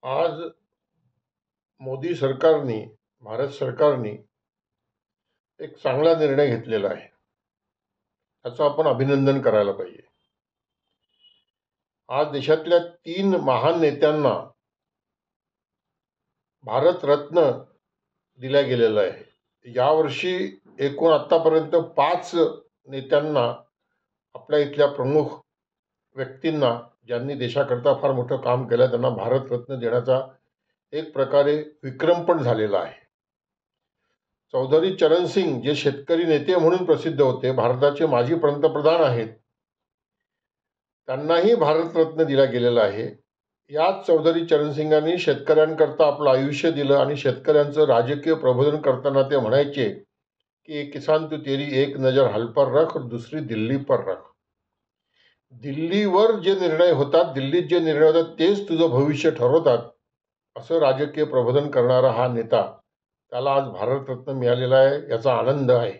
आज मोदी सरकारने, भारत सरकारने एक चांगला निर्णय घेतलेला आहे. त्याचं आपण अभिनंदन करायला पाहिजे. आज देशातल्या 3 महान नेत्यांना भारतरत्न दिला गेलेला आहे. यावर्षी एकूण आतापर्यंत 5 नेत्यांना, आपल्या इथल्या प्रमुख व्यक्तींना, ज्यांनी देशाकरता फार मोठं काम केलं, त्यांना भारतरत्न देण्याचा एक प्रकारे विक्रम पण झालेला आहे. चौधरी चरण सिंग, जे शेतकरी नेते म्हणून प्रसिद्ध होते, भारताचे माजी पंतप्रधान आहेत, त्यांनाही भारतरत्न दिला गेलेला आहे. याच चौधरी चरण सिंगांनी शेतकऱ्यांकरता आपलं आयुष्य दिलं आणि शेतकऱ्यांचं राजकीय प्रबोधन करताना ते म्हणायचे की एक किसान तू तेरी एक नजर हल पर रख, दुसरी दिल्ली पर रख. दिल्लीवर जे निर्णय होतात, दिल्लीत जे निर्णय होतात तेच तुझं भविष्य ठरवतात, असं राजकीय प्रबोधन करणारा हा नेता, त्याला आज भारतरत्न मिळालेला आहे. याचा आनंद आहे.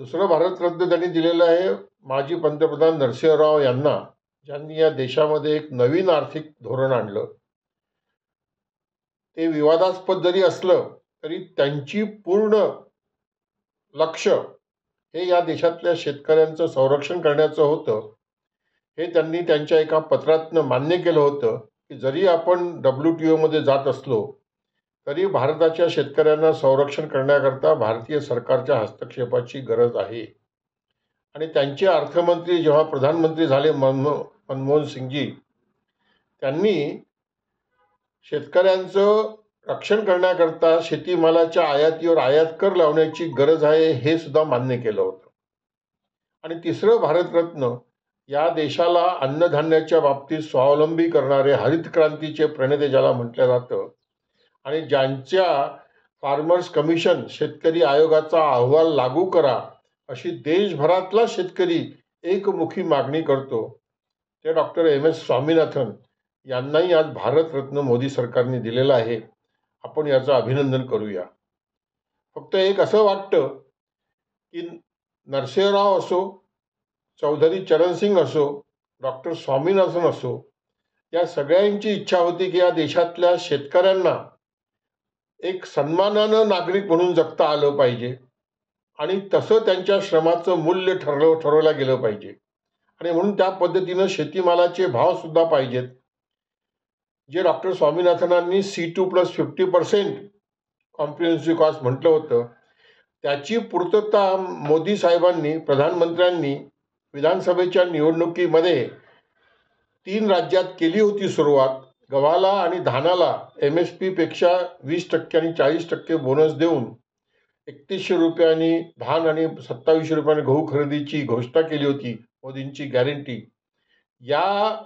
दुसरं भारतरत्न त्यांनी दिलेलं आहे माजी पंतप्रधान नरसिंहराव यांना, ज्यांनी या देशामध्ये एक नवीन आर्थिक धोरण आणलं. ते विवादास्पद जरी असलं तरी त्यांची पूर्ण लक्ष हे या देशातल्या शेतकऱ्यांचं संरक्षण करण्याचं होतं. हे त्यांनी त्यांच्या एका पत्रातनं मान्य केलं होतं की जरी आपण WTO मध्ये जात असलो तरी भारताच्या शेतकऱ्यांना संरक्षण करण्याकरता भारतीय सरकारच्या हस्तक्षेपाची गरज आहे. आणि त्यांचे अर्थमंत्री जेव्हा प्रधानमंत्री झाले, मनमोहन सिंगजी, त्यांनी शेतकऱ्यांचं रक्षण करण्याकरता शेतीमालाच्या आयातीवर आयात कर लावण्याची गरज आहे हे सुद्धा मान्य केलं होतं. आणि तिसरं भारतरत्न या देशाला अन्नधान्याच्या बाबतीत स्वावलंबी करणारे, हरित क्रांतीचे प्रणेते ज्याला म्हटलं जातं, आणि ज्यांच्या फार्मर्स कमिशन, शेतकरी आयोगाचा अहवाल लागू करा अशी देशभरातला शेतकरी एकमुखी मागणी करतो, ते डॉक्टर MS स्वामीनाथन यांनाही आज भारतरत्न मोदी सरकारने दिलेला आहे. आपण याचं अभिनंदन करूया. फक्त एक असं वाटतं की नरसिंहराव असो, चौधरी चरण सिंग असो, डॉक्टर स्वामीनाथन असो, या सगळ्यांची इच्छा होती की या देशातल्या शेतकऱ्यांना एक सन्मानानं नागरिक म्हणून जगता आलं पाहिजे आणि तसं त्यांच्या श्रमाचं मूल्य ठरवलं गेलं पाहिजे. आणि म्हणून त्या पद्धतीनं शेतीमालाचे भाव सुद्धा पाहिजेत. जे डॉक्टर स्वामीनाथनांनी C2+50% कॉम्प्रिहेन्सिव्ह कॉस्ट म्हटलं होतं, त्याची पूर्तता मोदी साहेबांनी, प्रधानमंत्र्यांनी विधानसभेच्या निवडणुकीमध्ये 3 राज्यात केली होती सुरुवात. गव्हाला आणि धानाला MSP पेक्षा 20% आणि 40% बोनस देऊन 3100 रुपयांनी धान आणि 2700 रुपयांनी गहू खरेदीची घोषणा केली होती, मोदींची गॅरंटी. या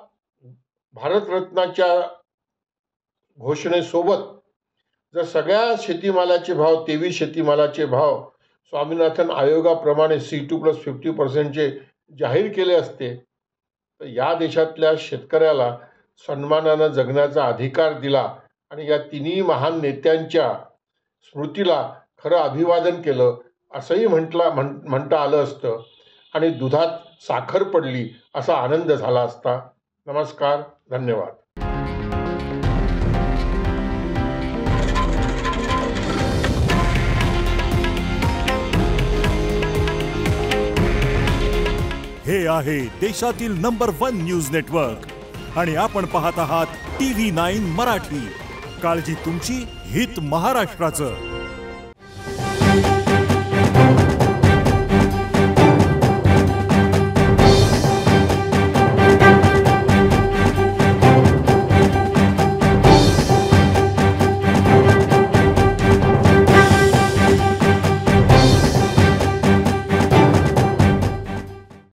भारतरत्नाच्या घोषणेसोबत जर सगळ्या शेतीमालाचे भाव, 23 शेतीमालाचे भाव स्वामीनाथन आयोगाप्रमाणे C2+50%चे जाहीर केले असते तर या देशातल्या शेतकऱ्याला सन्मानानं जगण्याचा अधिकार दिला आणि या तिन्ही महान नेत्यांच्या स्मृतीला खरं अभिवादन केलं असंही म्हणता आलं असतं आणि दुधात साखर पडली असा आनंद झाला असता. नमस्कार, धन्यवाद. हे आहे देशातील नंबर 1 न्यूज नेटवर्क आणि आपण पाहत आहात TV9 मराठी. काळजी तुमची, हित महाराष्ट्राचं.